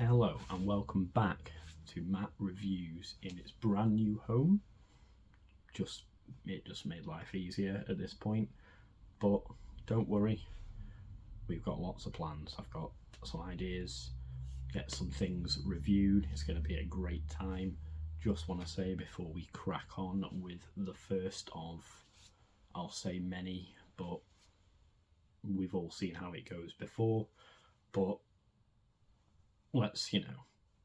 Hello and welcome back to Matt Reviews in its brand new home. It just made life easier at this point, but don't worry, we've got lots of plans. I've got some ideas, get some things reviewed. It's going to be a great time. Just want to say before we crack on with the first of, I'll say many, but we've all seen how it goes before, but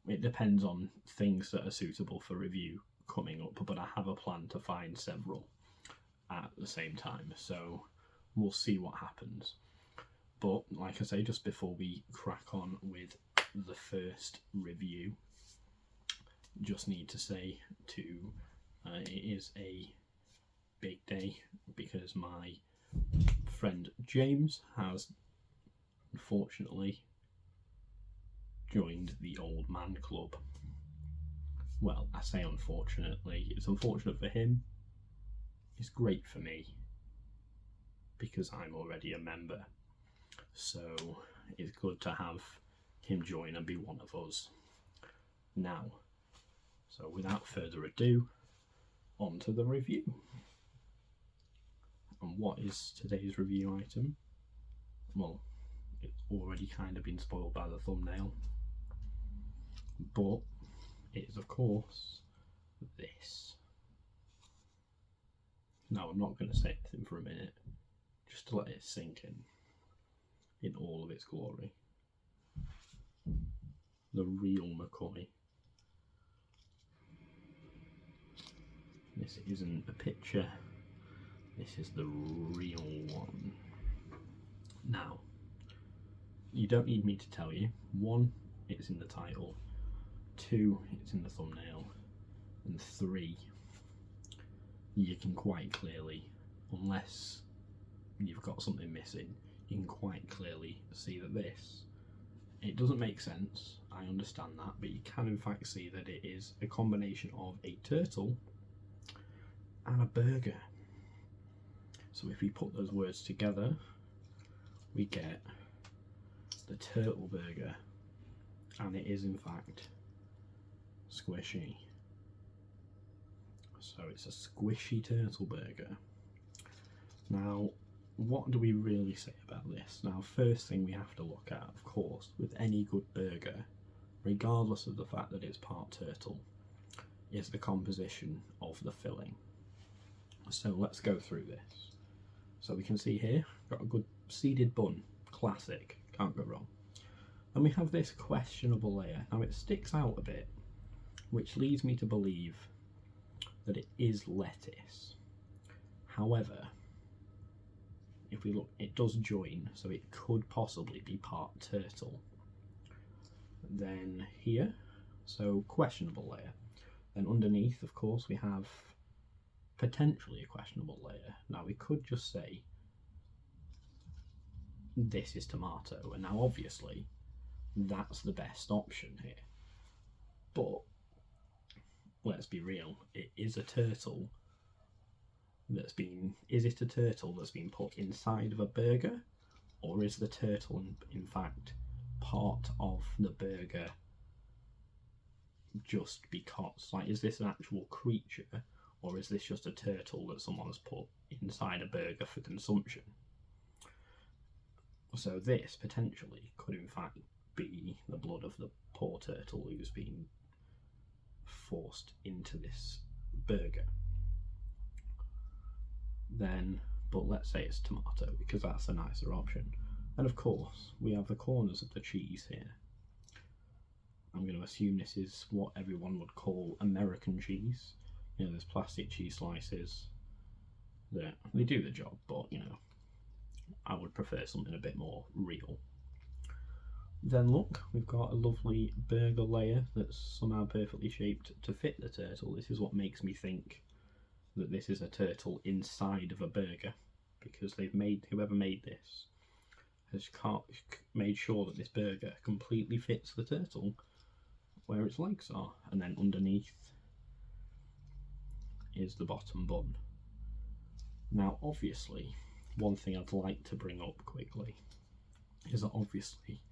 it depends on things that are suitable for review coming up, but I have a plan to find several at the same time, so we'll see what happens. But like I say, just before we crack on with the first review, just need to say it is a big day because my friend James has unfortunately joined the old man club. Well, I say unfortunately, it's unfortunate for him, it's great for me because I'm already a member, so it's good to have him join and be one of us now. So without further ado, on to the review. And what is today's review item? Well, it's already kind of been spoiled by the thumbnail, but it is of course this. Now I'm not going to say anything for a minute, just to let it sink in all of its glory. The real McCoy. This isn't a picture, this is the real one. Now, you don't need me to tell you. 1, it's in the title. 2, it's in the thumbnail. And 3, you can quite clearly, unless you've got something missing, you can quite clearly see that it doesn't make sense, I understand that, but you can in fact see that it is a combination of a turtle and a burger. So if we put those words together, we get the Turtleburger, and it is in fact squishy. So it's a squishy Turtleburger. Now, what do we really say about this? Now, first thing we have to look at, of course, with any good burger, regardless of the fact that it's part turtle, is the composition of the filling. So let's go through this. So we can see here, got a good seeded bun, classic, can't go wrong. And we have this questionable layer. Now it sticks out a bit, which leads me to believe that it is lettuce. However, if we look, it does join, so it could possibly be part turtle. Then here, so questionable layer. Then underneath, of course, we have potentially a questionable layer. Now we could just say this is tomato, and now obviously that's the best option here, but let's be real, it is a turtle is it a turtle that's been put inside of a burger, or is the turtle in fact part of the burger just because, like, is this an actual creature, or is this just a turtle that someone's put inside a burger for consumption? So this potentially could in fact be the blood of the poor turtle who's been forced into this burger. Then, but let's say it's tomato because that's a nicer option. And of course, we have the corners of the cheese here. I'm going to assume this is what everyone would call American cheese. You know, there's plastic cheese slices that they do the job, but you know, I would prefer something a bit more real. Then look, we've got a lovely burger layer that's somehow perfectly shaped to fit the turtle. This is what makes me think that this is a turtle inside of a burger, because whoever made this has made sure that this burger completely fits the turtle where its legs are, and then underneath is the bottom bun. Now obviously, one thing I'd like to bring up quickly is that obviously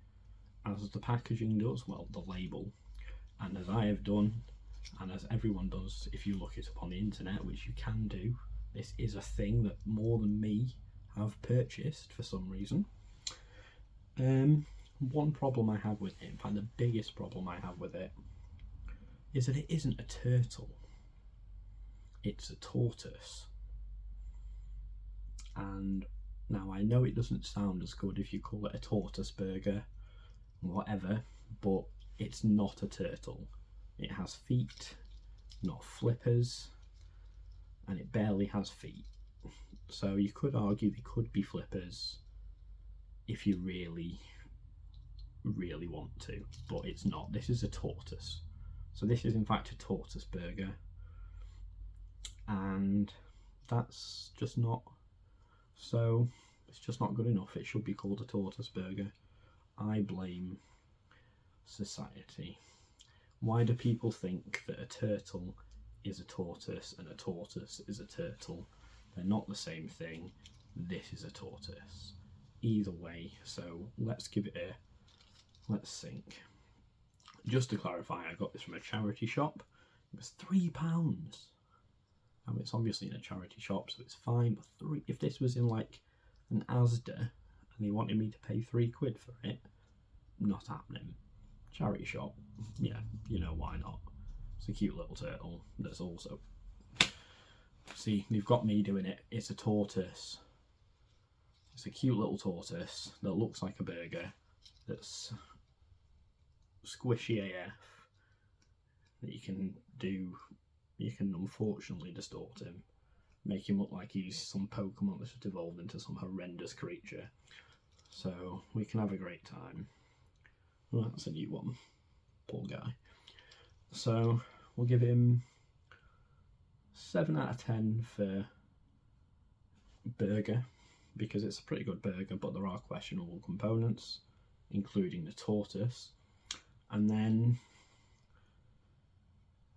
as the packaging does, well, the label, and as I have done, and as everyone does if you look it up on the internet, which you can do, this is a thing that more than me have purchased for some reason. One problem I have with it, in fact the biggest problem I have with it, is that it isn't a turtle, it's a tortoise. And now I know it doesn't sound as good if you call it a tortoise burger, whatever, but it's not a turtle. It has feet, not flippers, and it barely has feet. So you could argue they could be flippers if you really want to, but it's not. This is a tortoise. So this is in fact a tortoise burger, and that's just not, so it's just not good enough. It should be called a tortoise burger. I blame society. Why do people think that a turtle is a tortoise and a tortoise is a turtle? They're not the same thing. This is a tortoise. Either way, so let's give it let's think. Just to clarify, I got this from a charity shop. It was £3. I mean, it's obviously in a charity shop, so it's fine, but if this was in like an Asda and they wanted me to pay £3 for it, not happening. Charity shop, yeah, you know why not. It's a cute little turtle that's also, see, they've got me doing it. It's a tortoise. It's a cute little tortoise that looks like a burger, that's squishy AF, that you can unfortunately distort him, make him look like he's some Pokemon that's just evolved into some horrendous creature. So we can have a great time. Well, that's a new one. Poor guy. So we'll give him 7 out of 10 for burger, because it's a pretty good burger, but there are questionable components, including the tortoise. And then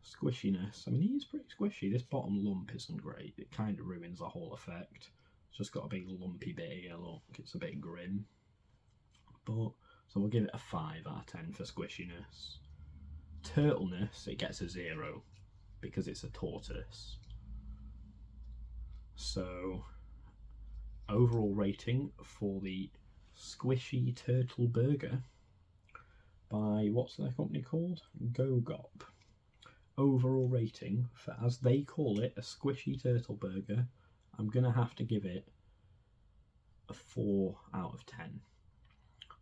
squishiness. I mean, he is pretty squishy. This bottom lump isn't great. It kind of ruins the whole effect. It's just got a big lumpy bit here, look. It's a bit grim. But, so we'll give it a 5 out of 10 for squishiness. Turtleness, it gets a 0, because it's a tortoise. So, overall rating for the Squishy Turtleburger by, what's their company called? Go-Gop. Overall rating for, as they call it, a Squishy Turtleburger, I'm going to have to give it a 4 out of 10.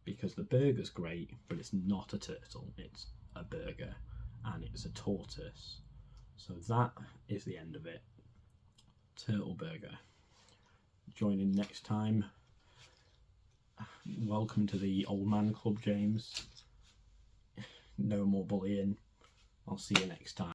Because the burger's great, but it's not a turtle, it's a burger, and it's a tortoise. So that is the end of it. Turtleburger. Join in next time. Welcome to the Old Man Club, James. No more bullying. I'll see you next time.